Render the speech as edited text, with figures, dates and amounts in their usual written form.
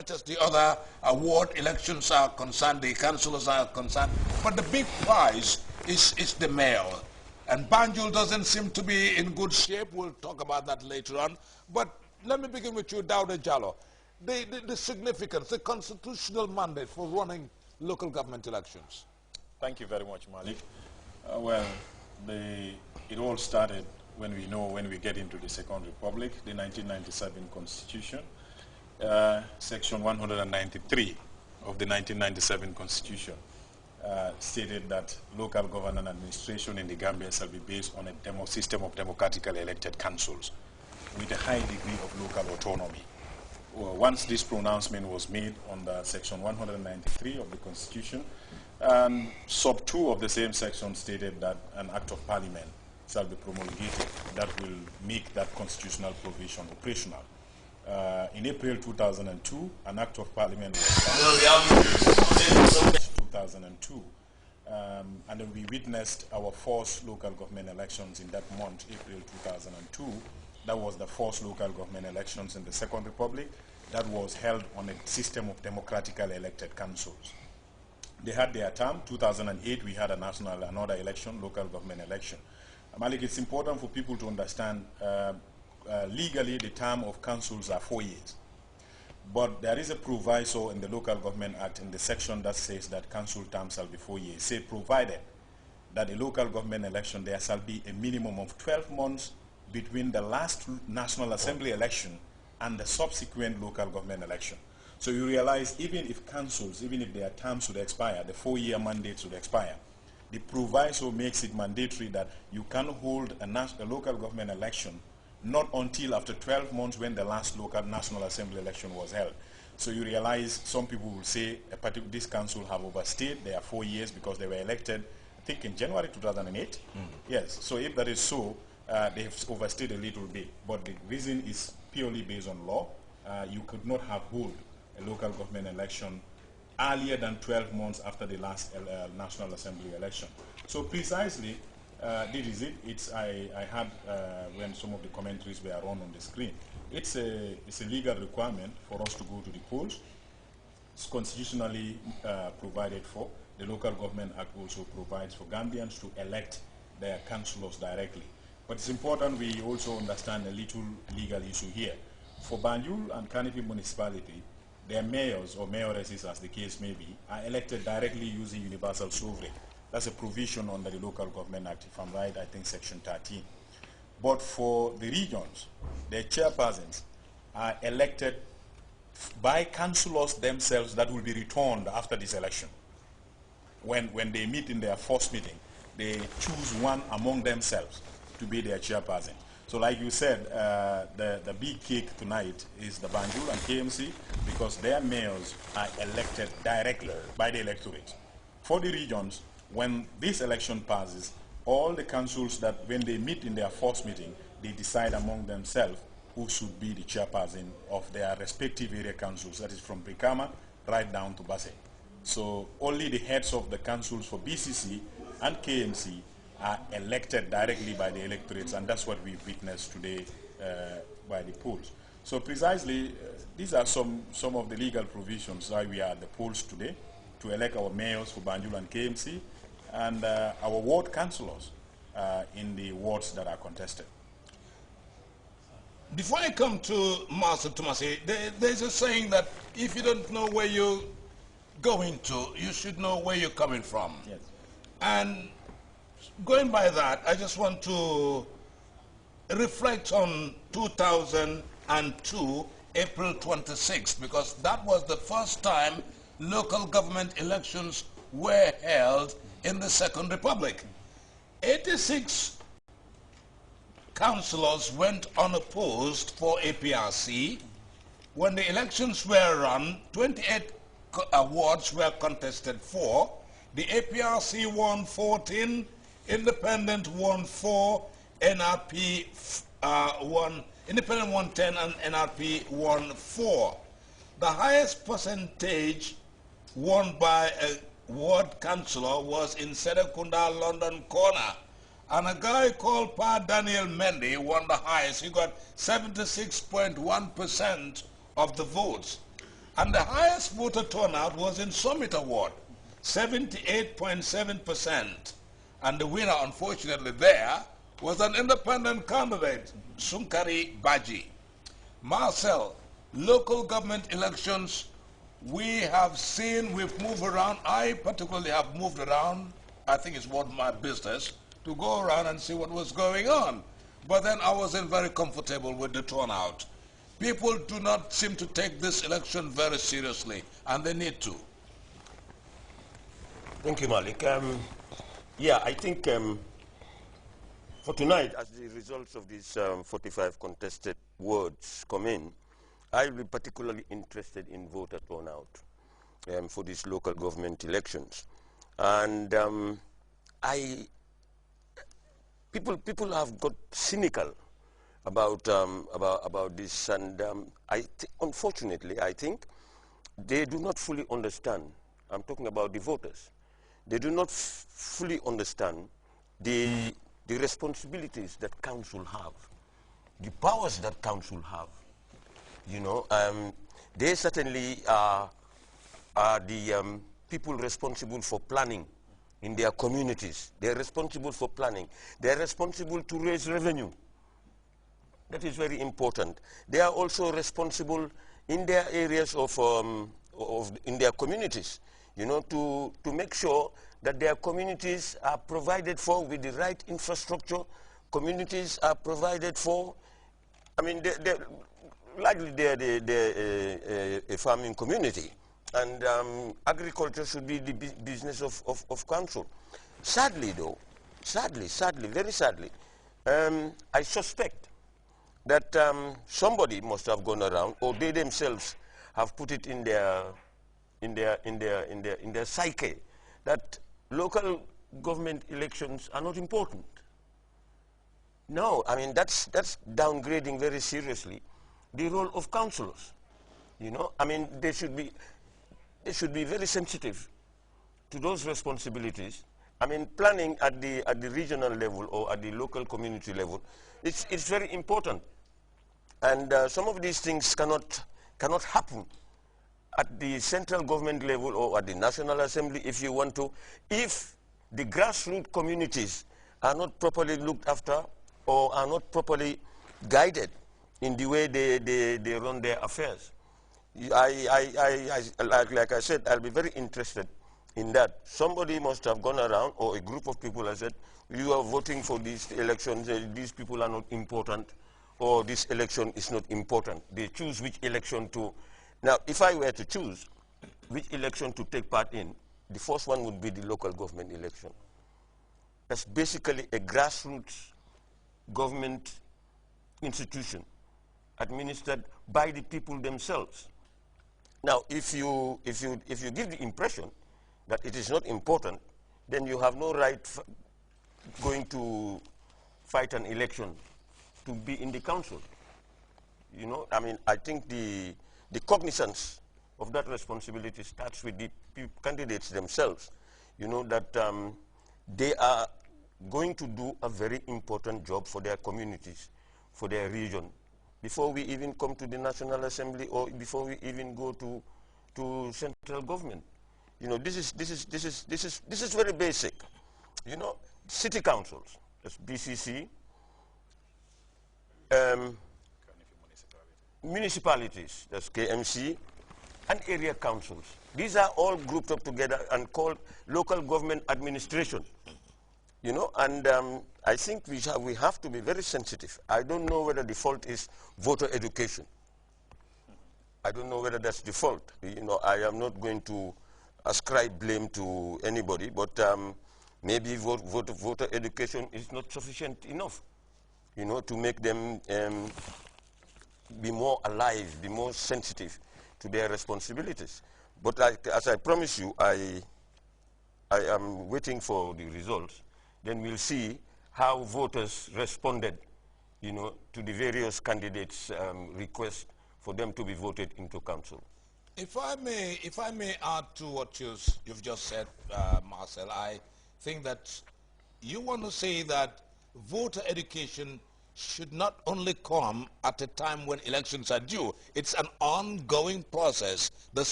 much as the other ward elections are concerned, the councillors are concerned. But the big prize is the mayor. And Banjul doesn't seem to be in good shape. We'll talk about that later on. But let me begin with you, Dawda Jallow. The significance, the constitutional mandate for running local government elections. Thank you very much, Malik. Well, it all started when we get into the Second Republic, the 1997 Constitution, Section 193 of the 1997 Constitution stated that local government and administration in the Gambia shall be based on a system of democratically elected councils with a high degree of local autonomy. Once this pronouncement was made under Section 193 of the Constitution, Sub 2 of the same section stated that an Act of Parliament shall be promulgated that will make that constitutional provision operational. In April 2002, an Act of Parliament was passed. 2002, and then we witnessed our first local government elections in that month, April 2002. That was the first local government elections in the Second Republic that was held on a system of democratically elected councils. They had their term. 2008, we had another election, local government election. Malik, it's important for people to understand legally the term of councils are 4 years. But there is a proviso in the Local Government Act in the section that says that council terms shall be 4 years. Say provided that a local government election, there shall be a minimum of 12 months between the last National Assembly election and the subsequent local government election. So you realize even if councils, even if their terms should expire, the 4-year mandate should expire, the proviso makes it mandatory that you can hold a local government election not until after 12 months when the last local National Assembly election was held. So you realize some people will say this council have overstayed their 4 years because they were elected, I think in January 2008. Yes, so if that is so, they have overstayed a little bit. But the reason is purely based on law. You could not have held a local government election earlier than 12 months after the last National Assembly election. So precisely, this is it. I had when some of the commentaries were run on the screen. It's a legal requirement for us to go to the polls. It's constitutionally provided for. The Local Government Act also provides for Gambians to elect their councillors directly. But it's important we also understand a little legal issue here. For Banjul and Kanipi municipality, their mayors or mayoresses, as the case may be, are elected directly using universal sovereign. That's a provision under the Local Government Act, if I'm right, I think Section 13. But for the regions, their chairpersons are elected by councillors themselves that will be returned after this election. When they meet in their first meeting, they choose one among themselves to be their chairperson. So like you said, the big cake tonight is the Banjul and KMC because their mayors are elected directly by the electorate. For the regions, when this election passes, all the councils that when they meet in their first meeting, they decide among themselves who should be the chairperson of their respective area councils, that is from Brikama right down to Basse. So only the heads of the councils for BCC and KMC are elected directly by the electorates, and that's what we've witnessed today by the polls. So precisely, these are some of the legal provisions why we are at the polls today to elect our mayors for Banjul and KMC and our ward councillors in the wards that are contested. Before I come to Master Tomasi, there's a saying that if you don't know where you're going to, you should know where you're coming from. Yes. And going by that, I just want to reflect on 2002, April 26th, because that was the first time local government elections were held in the Second Republic. 86 councillors went unopposed for APRC. When the elections were run, 28 wards were contested for. The APRC won 14, Independent won 4, NRP Independent won 10, and NRP won 4. The highest percentage won by a ward councillor was in Serekunda, London Corner. And a guy called Pa Daniel Mendy won the highest. He got 76.1% of the votes. And the highest voter turnout was in Summit Award, 78.7%. And the winner, unfortunately, there was an independent candidate, Sunkari Baji. Marcel, local government elections, we have seen, we've moved around. I particularly have moved around. I think it's what my business to go around and see what was going on. But then I wasn't very comfortable with the turnout. People do not seem to take this election very seriously, and they need to. Thank you, Malik. Yeah, I think for tonight, as the results of these 45 contested wards come in, I'll be particularly interested in voter turnout for these local government elections. And people have got cynical about this, and unfortunately, I think they do not fully understand. I'm talking about the voters. They do not fully understand the responsibilities that council have, the powers that council have. You know, they certainly are the people responsible for planning in their communities. They're responsible for planning. They're responsible to raise revenue. That is very important. They are also responsible in their areas in their communities, you know, to make sure that their communities are provided for with the right infrastructure. Communities are provided for. I mean, likely they're a farming community, and agriculture should be the business of council. Sadly, though, very sadly, I suspect that somebody must have gone around, or they themselves have put it in their psyche that local government elections are not important. No, I mean that's downgrading very seriously the role of councillors. You know, I mean they should be very sensitive to those responsibilities. I mean, planning at the regional level or at the local community level, it's very important. And some of these things cannot happen at the central government level or at the National Assembly if you want to, if the grassroots communities are not properly looked after or are not properly guided in the way they run their affairs. Like I said, I'll be very interested in that. Somebody must have gone around, or a group of people has said, you are voting for these elections, these people are not important, or this election is not important. They choose which election to. Now, if I were to choose which election to take part in, the first one would be the local government election. That's basically a grassroots government institution administered by the people themselves. Now, if you give the impression that it is not important, then you have no right going to fight an election to be in the council. You know, I mean, I think the cognizance of that responsibility starts with the candidates themselves. You know, that they are going to do a very important job for their communities, for their region, before we even come to the National Assembly or before we even go to central government. You know, this is very basic. You know, city councils, that's BCC, municipalities, that's KMC, and area councils. These are all grouped up together and called local government administration. You know, and I think we have to be very sensitive. I don't know whether the fault is voter education. I don't know whether that's the fault. You know, I am not going to ascribe blame to anybody, but maybe voter education is not sufficient enough, you know, to make them be more alive, be more sensitive to their responsibilities. But as I promise you, I am waiting for the results. Then we'll see how voters responded, you know, to the various candidates' requests for them to be voted into council. If I may add to what you've just said, Marcel, I think that you want to say that voter education should not only come at a time when elections are due. It's an ongoing process. The